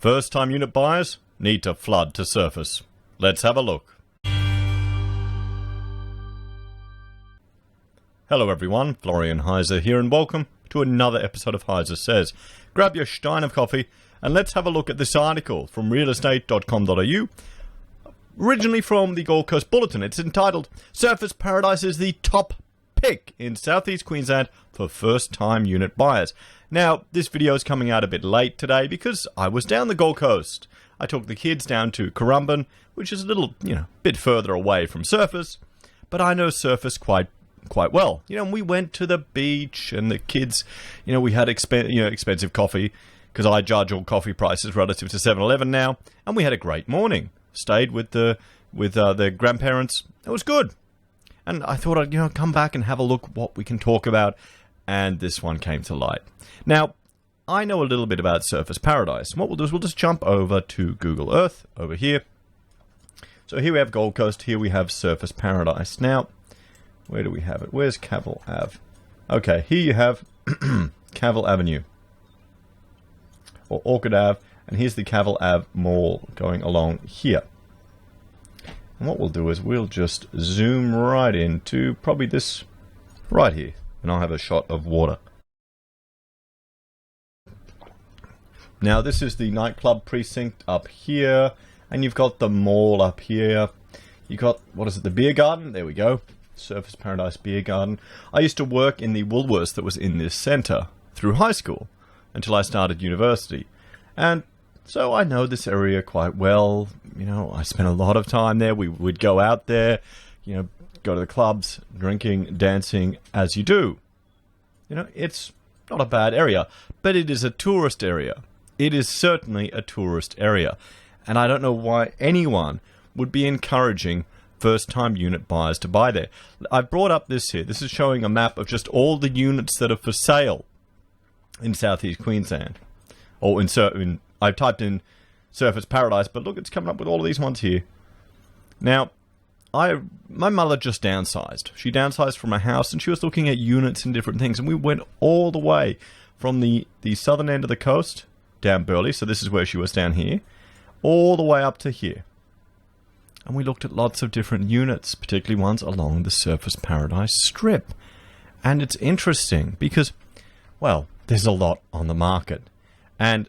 First-time unit buyers need to flood to surface. Let's have a look. Hello everyone, Florian.heise here, and welcome to another episode of HeiseSays. Grab your stein of coffee and let's have a look at this article from realestate.com.au, originally from the Gold Coast Bulletin. It's entitled, Surface Paradise is the top pick in southeast Queensland for first-time unit buyers. Now, this video is coming out a bit late today because I was down the Gold Coast. I took the kids down to Currumbin, which is a little, bit further away from Surface, but I know Surface quite well. We went to the beach, and the kids, we had expensive coffee, because I judge all coffee prices relative to 7-Eleven now, and we had a great morning. Stayed with their grandparents. It was good. And I thought I'd, come back and have a look at what we can talk about, and this one came to light. Now, I know a little bit about Surface Paradise. And what we'll do is we'll just jump over to Google Earth, over here. So here we have Gold Coast, here we have Surface Paradise. Now, where do we have it? Where's Cavill Ave? Okay, here you have Cavill Avenue, or Orchid Ave, and here's the Cavill Ave Mall going along here. And what we'll do is we'll just zoom right into probably this right here, and I'll have a shot of water. Now this is the nightclub precinct up here, and you've got the mall up here. You've got, the beer garden? There we go. Surface Paradise Beer Garden. I used to work in the Woolworths that was in this centre through high school until I started university. And so I know this area quite well. I spent a lot of time there. We would go out there, go to the clubs, drinking, dancing, as you do. It's not a bad area, but it is a tourist area. It is certainly a tourist area. And I don't know why anyone would be encouraging first-time unit buyers to buy there. I've brought up this here. This is showing a map of just all the units that are for sale in southeast Queensland. Or I've typed in Surface Paradise, but look, it's coming up with all of these ones here. Now, my mother just downsized. She downsized from a house, and she was looking at units and different things, and we went all the way from the southern end of the coast, down Burleigh, so this is where she was down here, all the way up to here. And we looked at lots of different units, particularly ones along the Surface Paradise Strip. And it's interesting because, well, there's a lot on the market. And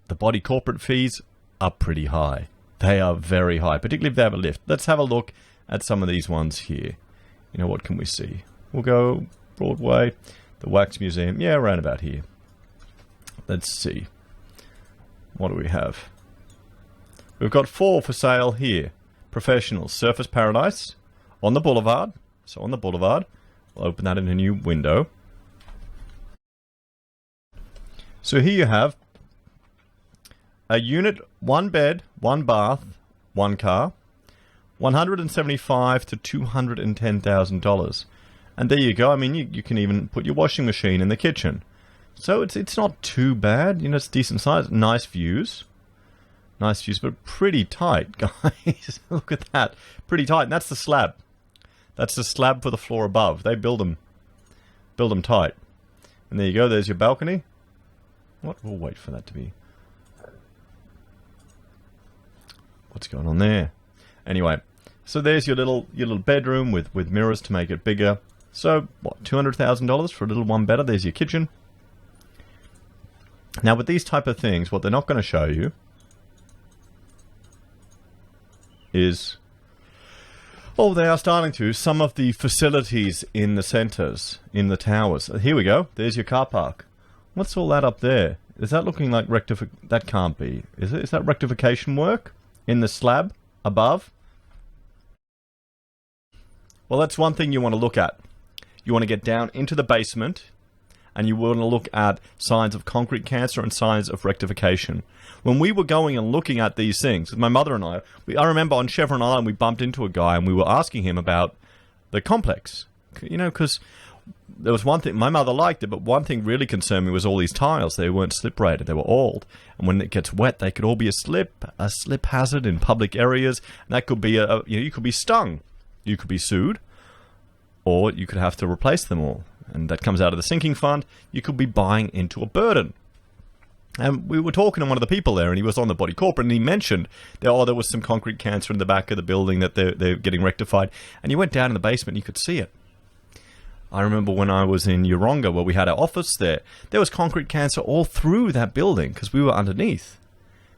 the body corporate fees are pretty high. They are very high, particularly if they have a lift. Let's have a look at some of these ones here. What can we see? We'll go Broadway, the Wax Museum. Yeah, around about here. Let's see. What do we have? We've got 4 for sale here. Professional Surface Paradise on the boulevard. So on the boulevard, we'll open that in a new window. So here you have a unit, 1 bed, 1 bath, 1 car, $175,000 to $210,000. And there you go. You can even put your washing machine in the kitchen. So it's not too bad. It's decent size. Nice views. Nice views, but pretty tight, guys. Look at that. Pretty tight. And that's the slab. That's the slab for the floor above. They build them tight. And there you go. There's your balcony. What? We'll wait for that to be. What's going on there? Anyway, so there's your little bedroom with mirrors to make it bigger. So, what, $200,000 for a little one-bedder? There's your kitchen. Now, with these type of things, what they're not going to show you is, they are starting to, some of the facilities in the centres, in the towers. Here we go. There's your car park. What's all that up there? Is that looking like that can't be. Is it? Is that rectification work in the slab above? Well, that's one thing you want to look at. You want to get down into the basement, and you want to look at signs of concrete cancer and signs of rectification. When we were going and looking at these things, with my mother and I remember on Chevron Island we bumped into a guy and we were asking him about the complex. Because there was one thing, my mother liked it, but one thing really concerned me was all these tiles. They weren't slip rated, they were old. And when it gets wet, they could all be a slip hazard in public areas. And that could be you could be stung. You could be sued. Or you could have to replace them all. And that comes out of the sinking fund. You could be buying into a burden. And we were talking to one of the people there, and he was on the body corporate, and he mentioned that, there was some concrete cancer in the back of the building that they're getting rectified. And you went down in the basement, and you could see it. I remember when I was in Yeronga, where we had our office there was concrete cancer all through that building because we were underneath.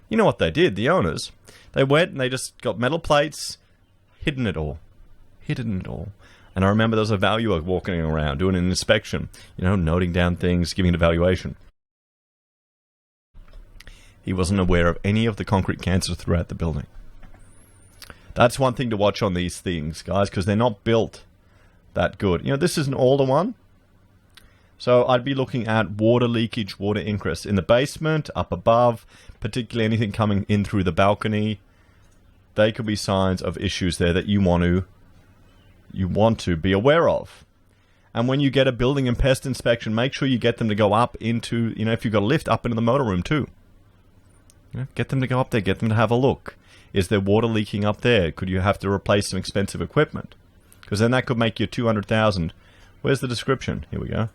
You know what they did, the owners? They went and they just got metal plates, hidden it all. And I remember there was a valuer walking around doing an inspection, noting down things, giving an evaluation. He wasn't aware of any of the concrete cancer throughout the building. That's one thing to watch on these things, guys, because they're not built that good. This is an older one. So I'd be looking at water leakage, water ingress in the basement, up above, particularly anything coming in through the balcony. They could be signs of issues there that you want to be aware of. And when you get a building and pest inspection, make sure you get them to go up into, if you've got a lift, up into the motorroom too. Get them to go up there, get them to have a look. Is there water leaking up there? Could you have to replace some expensive equipment? Because then that could make you $200,000. Where's the description? Here we go.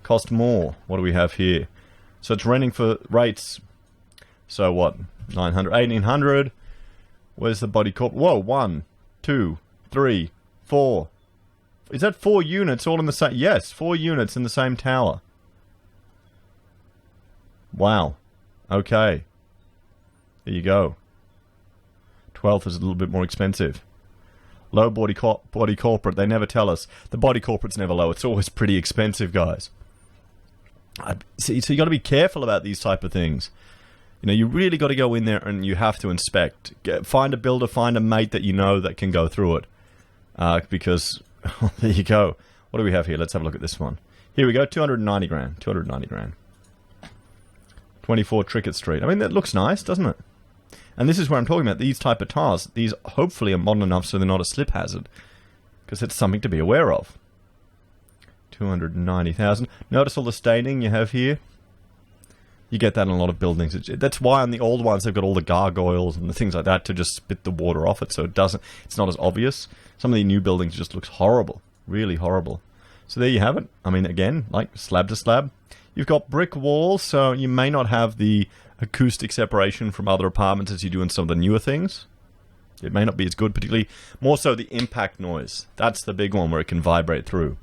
Cost more. What do we have here? So it's renting for rates. So what? 900, 1800. Where's the body corp? Whoa, 1, 2, 3, 4. Is that 4 units all in the same? Yes, 4 units in the same tower. Wow. Okay. There you go. 12th is a little bit more expensive. Low body corporate, they never tell us. The body corporate's never low. It's always pretty expensive, guys. So you got to be careful about these type of things. You really got to go in there and you have to inspect. Find a builder, find a mate that that can go through it. Because, there you go. What do we have here? Let's have a look at this one. Here we go, 290 grand. 290 grand. 24 Trickett Street. I mean, that looks nice, doesn't it? And this is where I'm talking about, these type of tires. These hopefully are modern enough so they're not a slip hazard. Because it's something to be aware of. 290,000. Notice all the staining you have here? You get that in a lot of buildings. That's why on the old ones they've got all the gargoyles and the things like that to just spit the water off it so it's not as obvious. Some of the new buildings just looks horrible. Really horrible. So there you have it. I mean, again, like slab to slab. You've got brick walls, so you may not have the acoustic separation from other apartments as you do in some of the newer things. It may not be as good, particularly more so the impact noise. That's the big one where it can vibrate through.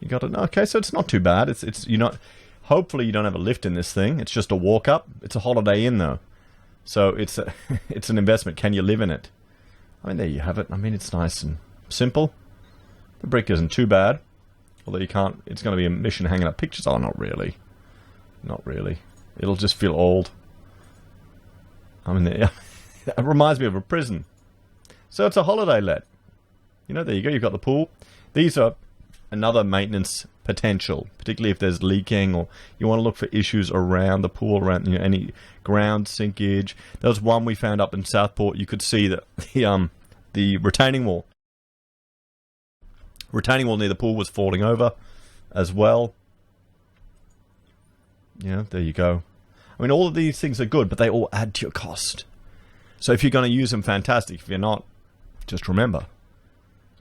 You got it. Okay, so it's not too bad. It's you're not. Hopefully you don't have a lift in this thing. It's just a walk up. It's a Holiday Inn though, so it's an investment. Can you live in it? I mean, there you have it. I mean, it's nice and simple. The brick isn't too bad. Although you can't, it's going to be a mission hanging up pictures. Oh, not really. Not really. It'll just feel old. I mean, it reminds me of a prison. So it's a holiday let. There you go. You've got the pool. These are another maintenance potential, particularly if there's leaking or you want to look for issues around the pool, around any ground sinkage. There was one we found up in Southport. You could see that the retaining wall near the pool was falling over as well. There you go. I mean, all of these things are good, but they all add to your cost. So if you're going to use them, fantastic. If you're not, just remember.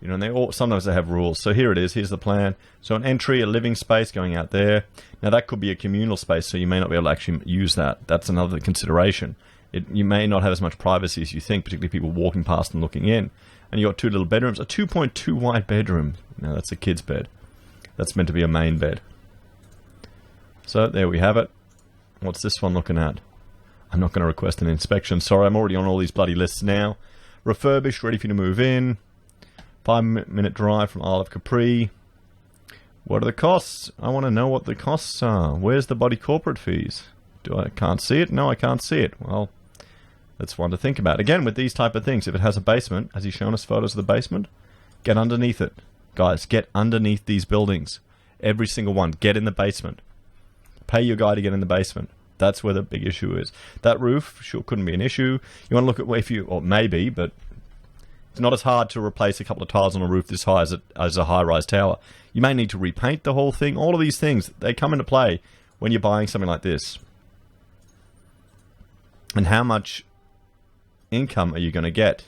And sometimes they have rules. So here it is. Here's the plan. So an entry, a living space going out there. Now that could be a communal space, so you may not be able to actually use that. That's another consideration. You may not have as much privacy as you think, particularly people walking past and looking in. And you got 2 little bedrooms, a 2.2 wide bedroom. Now that's a kid's bed. That's meant to be a main bed. So there we have it. What's this one looking at? I'm not going to request an inspection. Sorry, I'm already on all these bloody lists now. Refurbished, ready for you to move in. 5-minute drive from Isle of Capri. What are the costs? I want to know what the costs are. Where's the body corporate fees? Can't see it? No, I can't see it. Well, that's one to think about. Again, with these type of things, if it has a basement, has he shown us photos of the basement? Get underneath it. Guys, get underneath these buildings. Every single one. Get in the basement. Pay your guy to get in the basement. That's where the big issue is. That roof, sure, couldn't be an issue. You want to look at or maybe, but it's not as hard to replace a couple of tiles on a roof this high as a high-rise tower. You may need to repaint the whole thing. All of these things, they come into play when you're buying something like this. And how much income are you going to get?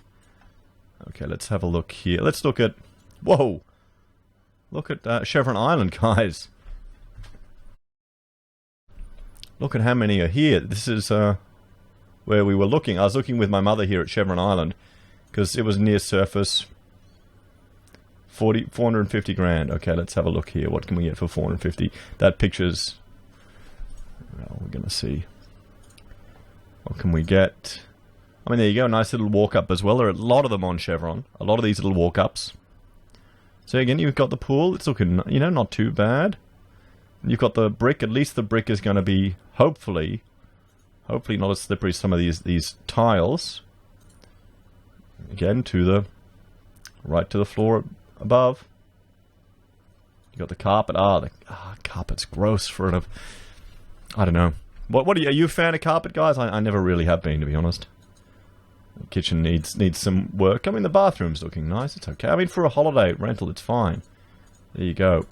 Okay, let's have a look here. Let's look at... Whoa! Look at Chevron Island, guys. Look at how many are here. This is where we were looking. I was looking with my mother here at Chevron Island because it was near surface. 450 grand. Okay, let's have a look here. What can we get for 450? That picture's... Well, we're going to see. What can we get? I mean, there you go. Nice little walk-up as well. There are a lot of them on Chevron. A lot of these little walk-ups. So again, you've got the pool. It's looking, you know, not too bad. You've got the brick. At least the brick is going to be, hopefully not as slippery as some of these tiles. Again, right to the floor above. You got the carpet. The carpet's gross for it. I don't know. What are you a fan of carpet, guys? I never really have been, to be honest. The kitchen needs some work. I mean, the bathroom's looking nice. It's okay. I mean, for a holiday rental, it's fine. There you go.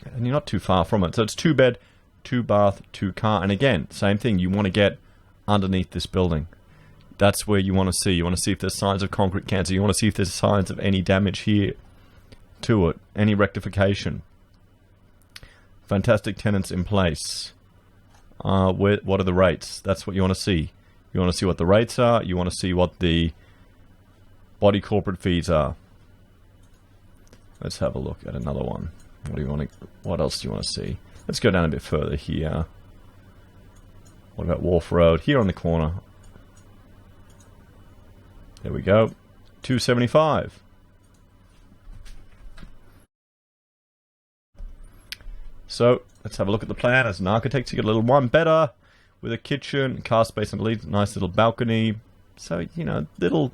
And you're not too far from it. So it's 2 bed, 2 bath, 2 car. And again, same thing. You want to get underneath this building. That's where you want to see. You want to see if there's signs of concrete cancer. You want to see if there's signs of any damage here to it. Any rectification. Fantastic tenants in place. What are the rates? That's what you want to see. You want to see what the rates are. You want to see what the body corporate fees are. Let's have a look at another one. What else do you want to see? Let's go down a bit further here. What about Wharf Road? Here on the corner. There we go. 275. So, let's have a look at the plan. As an architect, you get a little one better with a kitchen, car space underneath, nice little balcony. So, you know, little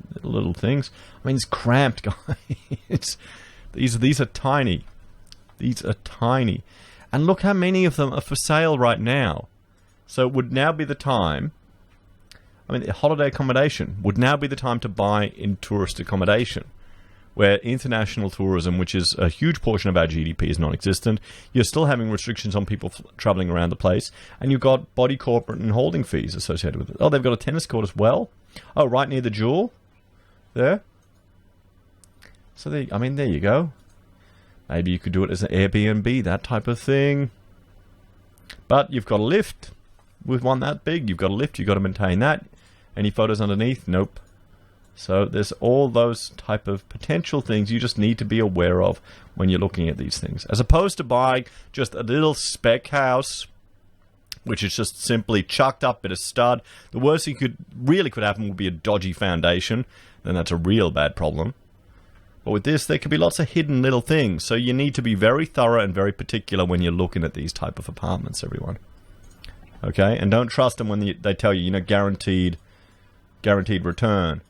things. I mean, it's cramped, guys. These are tiny. These are tiny. And look how many of them are for sale right now. So it would now be the time, I mean, holiday accommodation would now be the time to buy in tourist accommodation, where international tourism, which is a huge portion of our GDP, is non-existent. You're still having restrictions on people traveling around the place, and you've got body corporate and holding fees associated with it. Oh, they've got a tennis court as well. Oh, right near the Jewel, there. So there you go. Maybe you could do it as an Airbnb, that type of thing. But you've got a lift. With one that big, you've got a lift. You've got to maintain that. Any photos underneath? Nope. So there's all those type of potential things you just need to be aware of when you're looking at these things. As opposed to buying just a little spec house, which is just simply chucked up bit of stud. The worst thing could happen would be a dodgy foundation. Then that's a real bad problem. But with this, there could be lots of hidden little things. So you need to be very thorough and very particular when you're looking at these type of apartments, everyone. Okay? And don't trust them when they tell you, guaranteed return.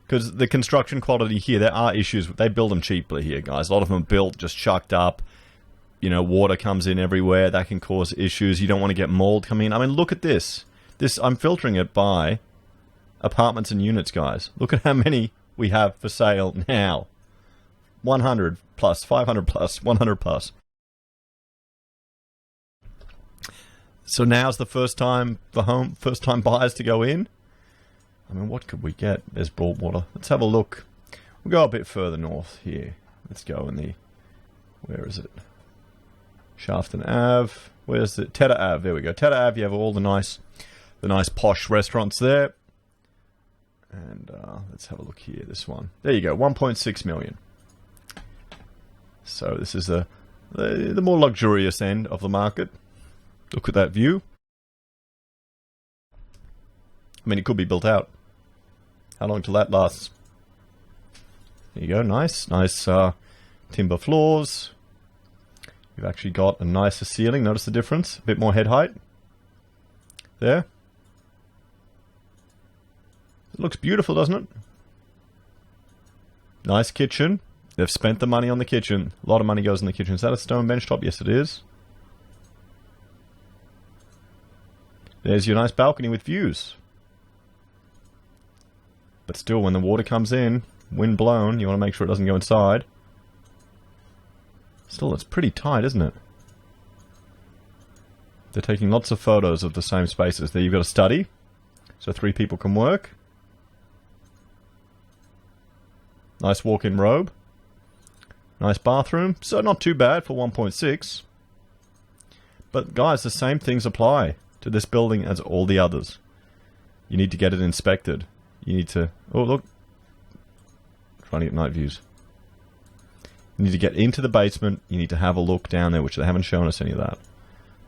Because the construction quality here, there are issues. They build them cheaply here, guys. A lot of them are built just chucked up. Water comes in everywhere. That can cause issues. You don't want to get mold coming in. I mean, look at this. I'm filtering it by apartments and units, guys. Look at how many we have for sale now. 100 plus, 500 plus, 100 plus. So now's the first time buyers to go in. I mean, what could we get? There's Broadwater. Let's have a look. We'll go a bit further north here. Let's go in where is it? Shafton Ave. Where's it? Tedder Ave. There we go. Tedder Ave. You have all the nice posh restaurants there. And let's have a look here. This one. There you go. 1.6 million. So this is the more luxurious end of the market. Look at that view. I mean, it could be built out. How long till that lasts? There you go. Nice timber floors. You've actually got a nicer ceiling. Notice the difference? A bit more head height. There. It looks beautiful, doesn't it? Nice kitchen. They've spent the money on the kitchen. A lot of money goes in the kitchen. Is that a stone bench top? Yes, it is. There's your nice balcony with views. But still, when the water comes in, wind blown, you want to make sure it doesn't go inside. Still, it's pretty tight, isn't it? They're taking lots of photos of the same spaces. There you've got a study, so 3 people can work. Nice walk-in robe. Nice bathroom. So not too bad for 1.6. But guys, the same things apply to this building as all the others. You need to get it inspected. You need to... Oh, look. Trying to get night views. You need to get into the basement. You need to have a look down there, which they haven't shown us any of that.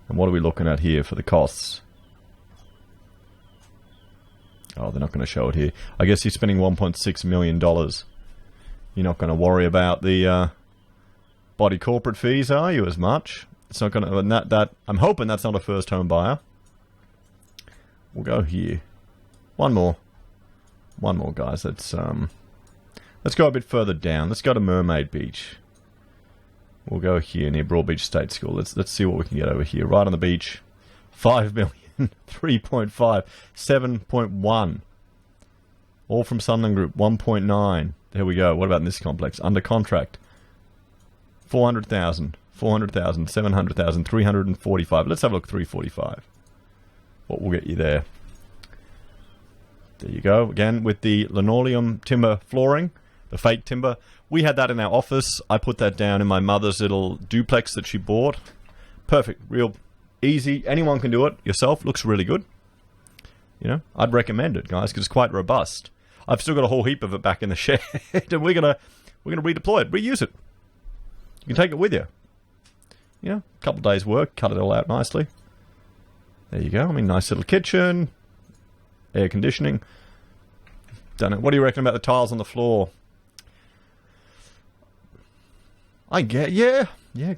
And what are we looking at here for the costs? Oh, they're not going to show it here. I guess you're spending $1.6 million. You're not going to worry about the body corporate fees, are you, as much? It's not going to... And that I'm hoping that's not a first home buyer. We'll go here. One more, guys. Let's go a bit further down. Let's go to Mermaid Beach. We'll go here near Broad Beach State School. Let's see what we can get over here. Right on the beach. 5 million, 3.5, 7.1. All from Sunderland Group. 1.9. There we go. What about in this complex? Under contract. 400,000, 400,000, 700,000, 345. Let's have a look. 345. What will get you there? There you go. Again, with the linoleum timber flooring, the fake timber. We had that in our office. I put that down in my mother's little duplex that she bought. Perfect. Real easy. Anyone can do it. Yourself. Looks really good. You know, I'd recommend it, guys, because it's quite robust. I've still got a whole heap of it back in the shed, and we're gonna redeploy it, reuse it. You can take it with you. You know, a couple of days' work, cut it all out nicely. There you go. I mean, nice little kitchen, air conditioning. Done it. What do you reckon about the tiles on the floor? I get, yeah,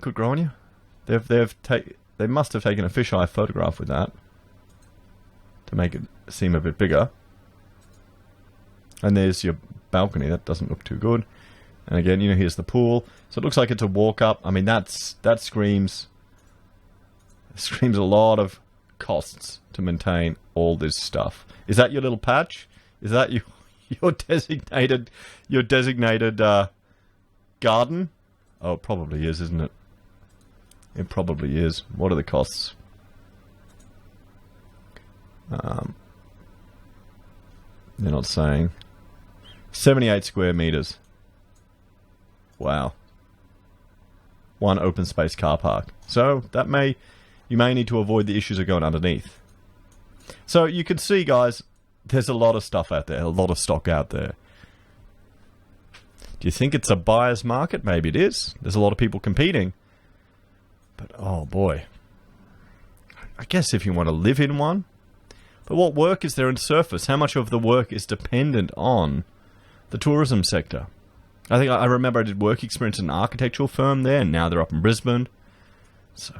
could grow on you. They must have taken a fisheye photograph with that to make it seem a bit bigger. And there's your balcony. That doesn't look too good. And again, you know, here's the pool. So it looks like it's a walk up. I mean, that screams a lot of costs to maintain all this stuff. Is that your little patch? Is that your designated garden? Oh, it probably is, isn't it? It probably is. What are the costs? They're not saying. 78 square meters. Wow. One open space car park. So that you may need to avoid the issues of going underneath. So you can see, guys, there's a lot of stuff out there, a lot of stock out there. Do you think it's a buyer's market? Maybe it is. There's a lot of people competing. But, oh boy. I guess if you want to live in one. But what work is there in surface? How much of the work is dependent on the tourism sector? I think I remember I did work experience in an architectural firm there, and now they're up in Brisbane. So,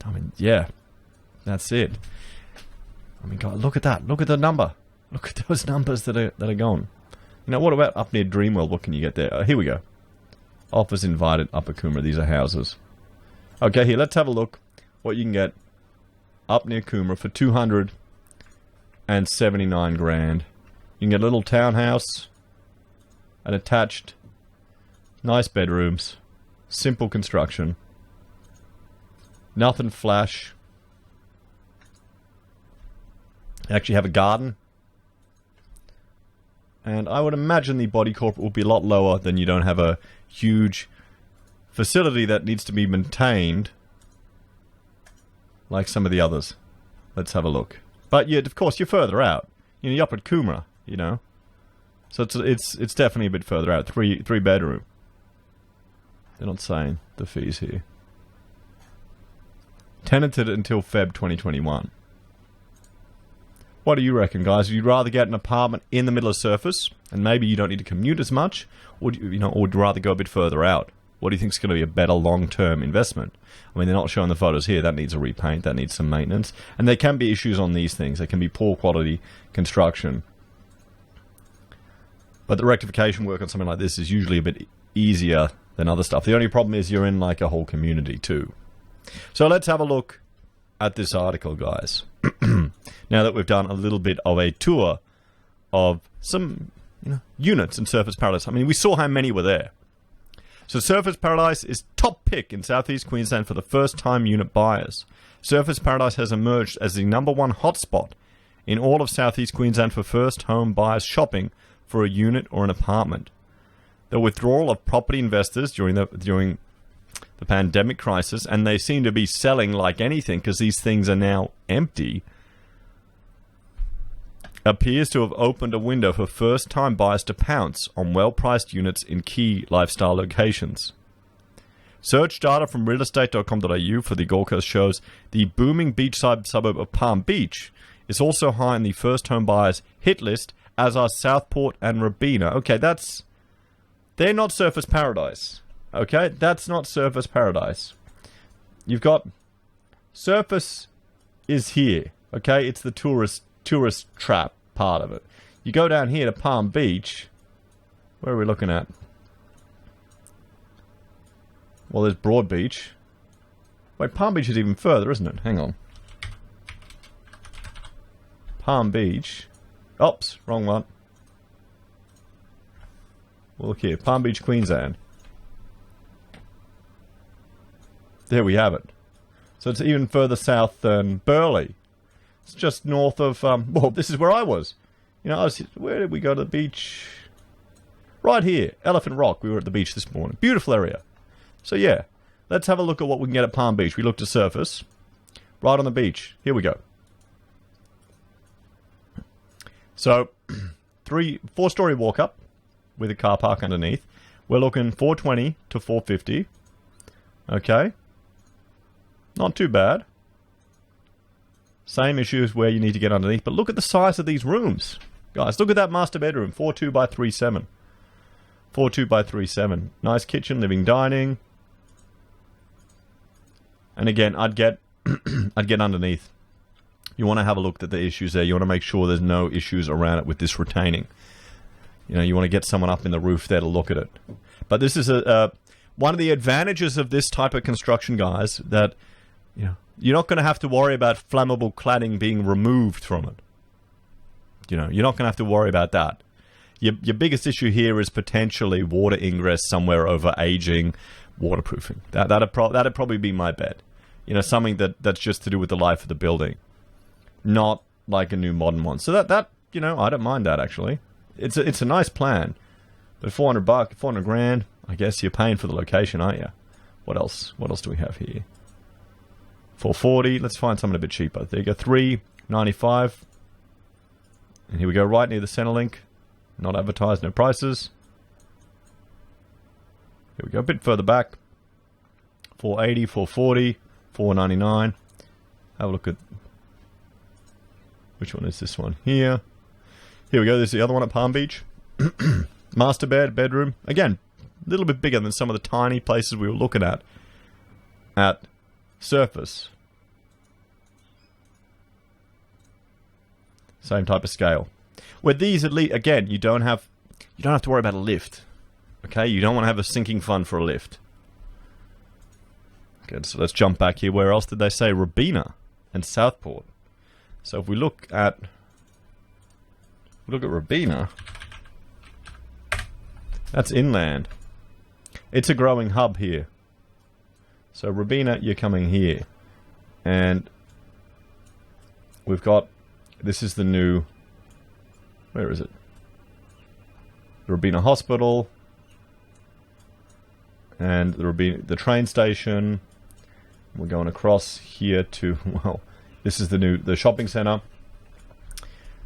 I mean, yeah, that's it. I mean, God, look at that. Look at the number. Look at those numbers that are gone. You know, what about up near Dreamworld? What can you get there? Here we go. Offers invited, Upper Coomera. These are houses. Okay, here, let's have a look what you can get up near Coomera for 279 grand. You can get a little townhouse, an attached, nice bedrooms, simple construction, nothing flash. Actually have a garden. And I would imagine the body corporate will be a lot lower than you don't have a huge facility that needs to be maintained like some of the others. Let's have a look. But yeah, of course, you're further out. You know, you're up at Coomera, you know. So it's definitely a bit further out. Three bedroom. They're not saying the fees here. Tenanted until Feb 2021. What do you reckon, guys? Would you rather get an apartment in the middle of surface, and maybe you don't need to commute as much, or would you rather go a bit further out? What do you think is going to be a better long-term investment? I mean, they're not showing the photos here. That needs a repaint. That needs some maintenance. And there can be issues on these things. There can be poor quality construction. But the rectification work on something like this is usually a bit easier than other stuff. The only problem is you're in like a whole community too. So let's have a look at this article, guys. Now that we've done a little bit of a tour of some units in Surfers Paradise. I mean, we saw how many were there. So Surfers Paradise is top pick in southeast Queensland for the first-time unit buyers. Surfers Paradise has emerged as the #1 hotspot in all of southeast Queensland for first home buyers shopping for a unit or an apartment. The withdrawal of property investors during the pandemic crisis, and they seem to be selling like anything because these things are now empty, appears to have opened a window for first-time buyers to pounce on well-priced units in key lifestyle locations. Search data from realestate.com.au for the Gold Coast shows the booming beachside suburb of Palm Beach is also high in the first home buyers hit list, as are Southport and Robina. Okay, they're not surface paradise. Okay, that's not surface paradise. You've got surface is here. Okay, it's the tourist trap part of it. You go down here to Palm Beach. Where are we looking at? Well, there's Broad Beach. Wait, Palm Beach is even further, isn't it? Hang on. Palm Beach. Oops, wrong one. Well, look here. Palm Beach, Queensland. There we have it. So it's even further south than Burleigh. It's just north of, well, this is where I was. You know, where did we go to the beach? Right here. Elephant Rock. We were at the beach this morning. Beautiful area. So yeah, let's have a look at what we can get at Palm Beach. We looked at surface. Right on the beach. Here we go. So, 4-story walk-up with a car park underneath. We're looking 420 to 450. Okay. Not too bad. Same issues where you need to get underneath. But look at the size of these rooms. Guys, look at that master bedroom. 4.2 by 3.7. 4.2 by 3.7. Nice kitchen, living, dining. And again, I'd get underneath. You want to have a look at the issues there. You want to make sure there's no issues around it with this retaining. You know, you want to get someone up in the roof there to look at it. But this is one of the advantages of this type of construction, guys, that you know, you're not going to have to worry about flammable cladding being removed from it. You know, you're not going to have to worry about that. Your biggest issue here is potentially water ingress somewhere over aging, waterproofing. That'd probably be my bet. You know, something that's just to do with the life of the building, not like a new modern one. So that you know, I don't mind that actually. It's a nice plan, but $400 grand. I guess you're paying for the location, aren't you? What else? What else do we have here? 440. Let's find something a bit cheaper. There you go. 395. And here we go, right near the Centrelink. Not advertised, no prices. Here we go, a bit further back. 480, 440, 499. Have a look at which one is this one here. Here we go. There's the other one at Palm Beach. Master bedroom. Again, a little bit bigger than some of the tiny places we were looking at surface. Same type of scale. With these, at least, again, you don't have to worry about a lift. Okay, you don't want to have a sinking fund for a lift. Good. So let's jump back here. Where else did they say? Robina and Southport. So if we look at Robina, that's inland. It's a growing hub here. So Robina, you're coming here, and we've got, this is the new, where is it? The Robina Hospital, and the train station. We're going across here to, well, this is the shopping center.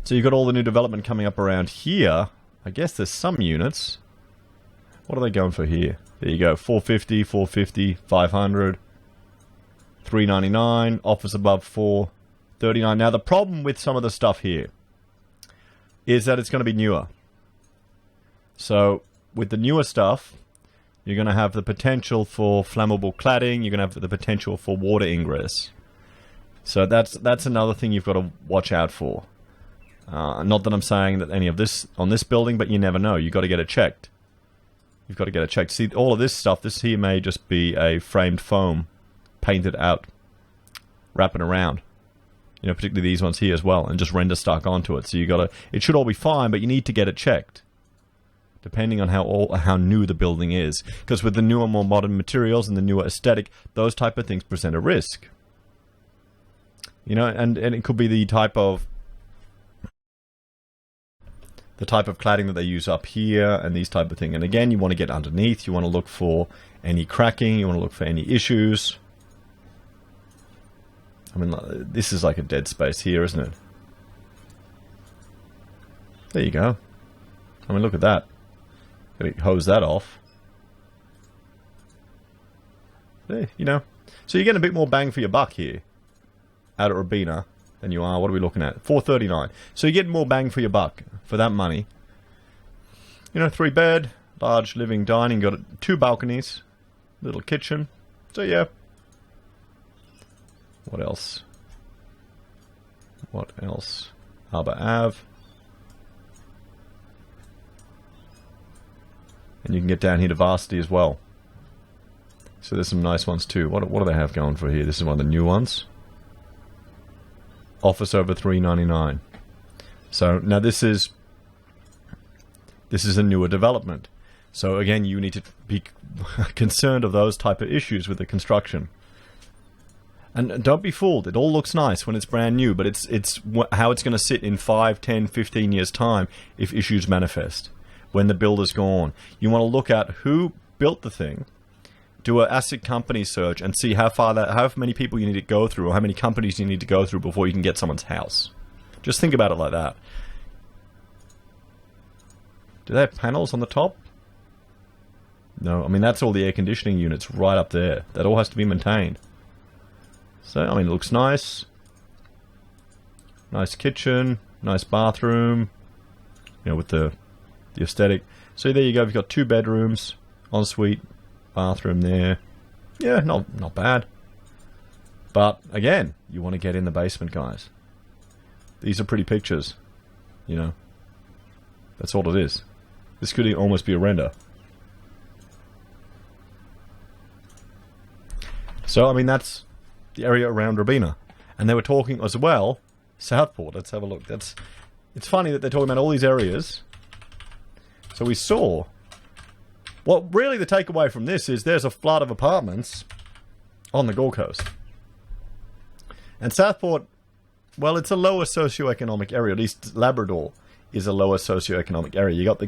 So you've got all the new development coming up around here. I guess there's some units. What are they going for here? There you go, 450, 450, 500, 399, offers above 439. Now the problem with some of the stuff here is that it's going to be newer. So with the newer stuff, you're going to have the potential for flammable cladding. You're going to have the potential for water ingress. So that's another thing you've got to watch out for. Not that I'm saying that any of this on this building, but you never know. You've got to get it checked. You've got to get it checked. See, all of this stuff, this here may just be a framed foam painted out, wrapping around. You know, particularly these ones here as well, and just render stuck onto it. So you got to, it should all be fine, but you need to get it checked, depending on how new the building is. Because with the newer, more modern materials and the newer aesthetic, those type of things present a risk. You know, and it could be the type of cladding that they use up here and these type of thing. And again, you want to get underneath. You want to look for any cracking. You want to look for any issues. I mean, this is like a dead space here, isn't it? There you go. I mean, look at that. Gonna hose that off. There, you know. So you're getting a bit more bang for your buck here out at Robina than you are. What are we looking at? $439. So you're getting more bang for your buck for that money. You know, 3 bed, large living, dining, got 2 balconies, little kitchen. So yeah. What else? What else? Harbour Ave. And you can get down here to Varsity as well. So there's some nice ones too. What do they have going for here? This is one of the new ones. Office over $399. So now this is a newer development. So again, you need to be concerned of those type of issues with the construction. And don't be fooled. It all looks nice when it's brand new, but it's how it's going to sit in 5, 10, 15 years' time if issues manifest. When the builder's gone. You want to look at who built the thing, do an asset company search, and see how many people you need to go through, or how many companies you need to go through before you can get someone's house. Just think about it like that. Do they have panels on the top? No, I mean, that's all the air conditioning units right up there. That all has to be maintained. So, I mean, it looks nice. Nice kitchen, nice bathroom, you know, with the aesthetic. So there you go, you've got 2 bedrooms, ensuite, bathroom there. Yeah, not bad. But, again, you want to get in the basement, guys. These are pretty pictures, you know. That's all it is. This could almost be a render. So, I mean, that's the area around Robina. And they were talking as well, Southport, let's have a look. It's funny that they're talking about all these areas. So we saw, well, really the takeaway from this is there's a flood of apartments on the Gold Coast. And Southport, well, it's a lower socioeconomic area. At least Labrador is a lower socioeconomic area. You've got the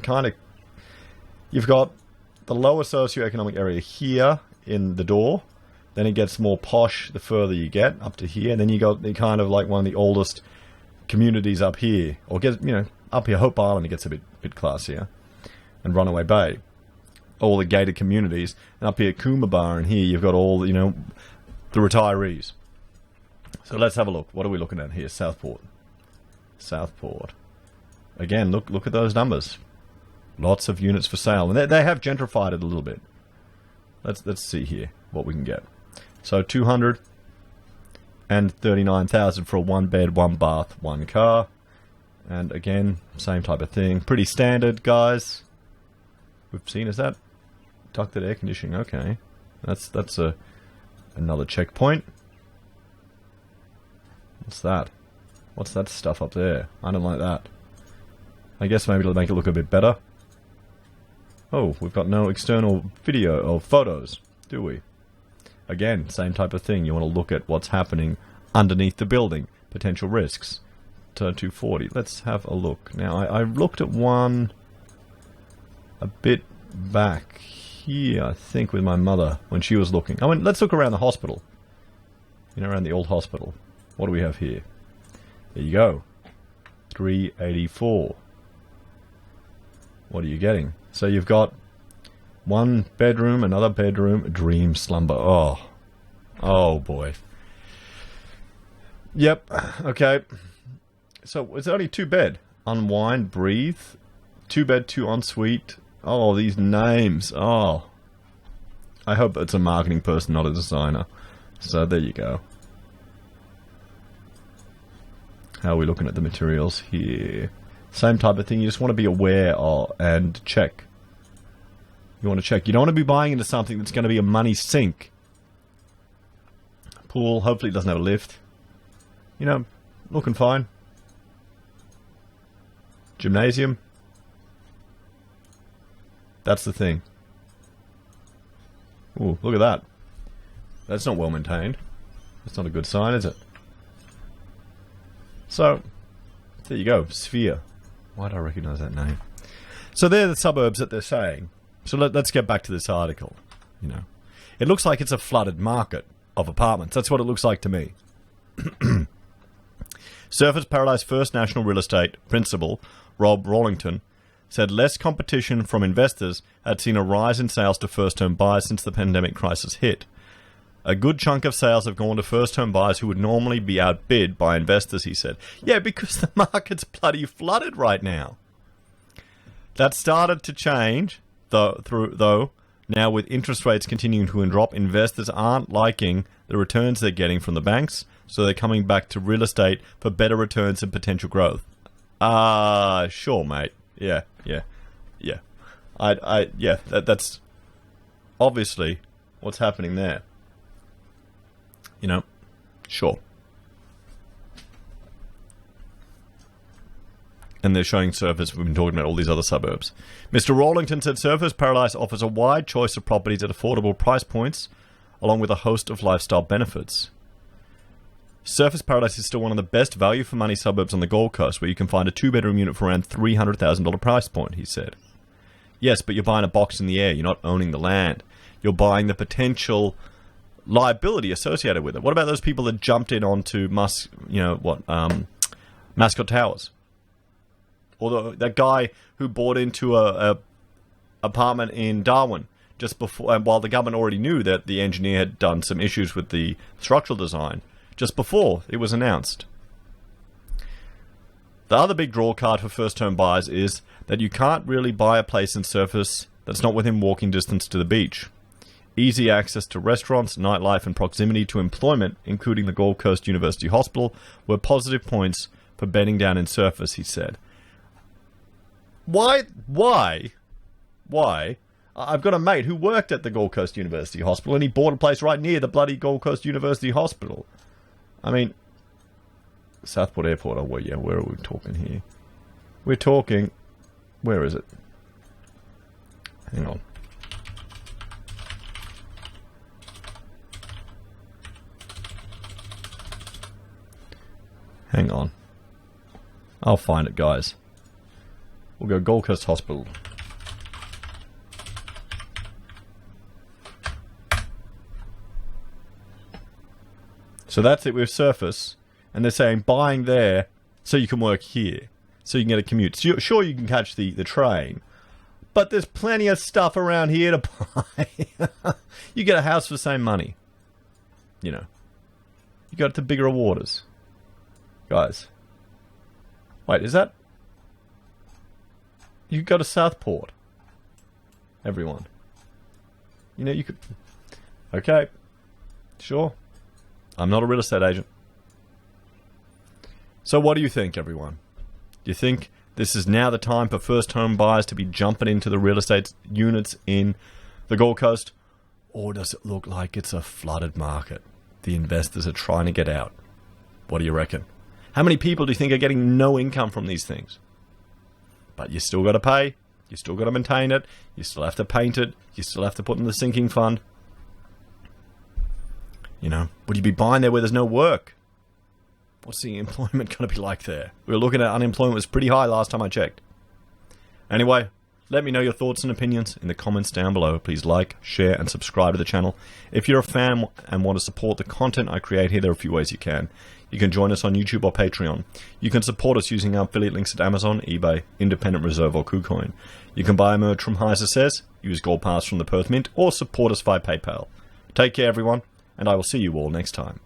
lower socioeconomic area here in the door. Then it gets more posh the further you get up to here. And then you got the kind of like one of the oldest communities up here, or up here, Hope Island, it gets a bit classier. And Runaway Bay, all the gated communities, and up here Coomera and here you've got all the retirees. So let's have a look. What are we looking at here? Southport. Again, look at those numbers. Lots of units for sale, and they have gentrified it a little bit. Let's see here what we can get. So 239,000 for a 1 bed, 1 bath, 1 car, and again, same type of thing. Pretty standard, guys. We've seen, is that ducted air conditioning? Okay, that's another checkpoint. What's that? What's that stuff up there? I don't like that. I guess maybe it'll make it look a bit better. Oh, we've got no external video or photos, do we? Again, same type of thing. You want to look at what's happening underneath the building, potential risks. Turn 240. Let's have a look. Now, I looked at one a bit back here, I think, with my mother when she was looking. I mean, let's look around the hospital. Around the old hospital. What do we have here? There you go. 384. What are you getting? So you've got 1 bedroom, another bedroom, dream slumber. Oh boy. Yep. Okay. So it's only 2 bed. Unwind, breathe. 2 bed, 2 ensuite. Oh, these names. Oh. I hope it's a marketing person, not a designer. So there you go. How are we looking at the materials here? Same type of thing. You just want to be aware of and check. You want to check. You don't want to be buying into something that's going to be a money sink. Pool. Hopefully it doesn't have a lift. Looking fine. Gymnasium. That's the thing. Ooh, look at that. That's not well maintained. That's not a good sign, is it? So, there you go. Sphere. Why do I recognize that name? So they're the suburbs that they're saying. So let's get back to this article. It looks like it's a flooded market of apartments. That's what it looks like to me. Surfers Paradise First National Real Estate principal Rob Rawlington said less competition from investors had seen a rise in sales to first-home buyers since the pandemic crisis hit. A good chunk of sales have gone to first-home buyers who would normally be outbid by investors, he said. Yeah, because the market's bloody flooded right now. That started to change, though. Now, with interest rates continuing to drop, investors aren't liking the returns they're getting from the banks, so they're coming back to real estate for better returns and potential growth. Sure, mate. Yeah. That's obviously what's happening there. You know, sure. And they're showing Surfers. We've been talking about all these other suburbs. Mr. Rawlington said Surfers Paradise offers a wide choice of properties at affordable price points, along with a host of lifestyle benefits. Surfers Paradise is still one of the best value for money suburbs on the Gold Coast, where you can find a 2-bedroom unit for around $300,000 price point, he said. Yes, but you're buying a box in the air. You're not owning the land. You're buying the potential liability associated with it. What about those people that jumped in onto Mascot Towers? Or that guy who bought into a apartment in Darwin just before, while the government already knew that the engineer had done some issues with the structural design just before it was announced. The other big draw card for first-home buyers is that you can't really buy a place in Surfers that's not within walking distance to the beach. Easy access to restaurants, nightlife, and proximity to employment, including the Gold Coast University Hospital, were positive points for bedding down in Surfers, he said. Why? I've got a mate who worked at the Gold Coast University Hospital, and he bought a place right near the bloody Gold Coast University Hospital. I mean, Southport Airport. Oh, well, yeah, where are we talking here? We're talking... Where is it? Hang on. Hang on. I'll find it, guys. We'll go Gold Coast Hospital. So that's it with Surface. And they're saying buying there so you can work here. So you can get a commute. So sure, you can catch the train. But there's plenty of stuff around here to buy. You get a house for the same money. You know. You got the bigger waters. Guys. Wait, is that... You go to Southport. Everyone. You know, you could... Okay. Sure. I'm not a real estate agent. So what do you think, everyone? Do you think this is now the time for first home buyers to be jumping into the real estate units in the Gold Coast? Or does it look like it's a flooded market? The investors are trying to get out. What do you reckon? How many people do you think are getting no income from these things? But you still got to pay. You still got to maintain it. You still have to paint it. You still have to put in the sinking fund. You know, would you be buying there where there's no work? What's the employment going to be like there? We were looking at unemployment was pretty high last time I checked. Anyway, let me know your thoughts and opinions in the comments down below. Please like, share, and subscribe to the channel. If you're a fan and want to support the content I create here, there are a few ways you can. You can join us on YouTube or Patreon. You can support us using our affiliate links at Amazon, eBay, Independent Reserve, or Kucoin. You can buy merch from HeiseSays, use Gold Pass from the Perth Mint, or support us via PayPal. Take care, everyone, and I will see you all next time.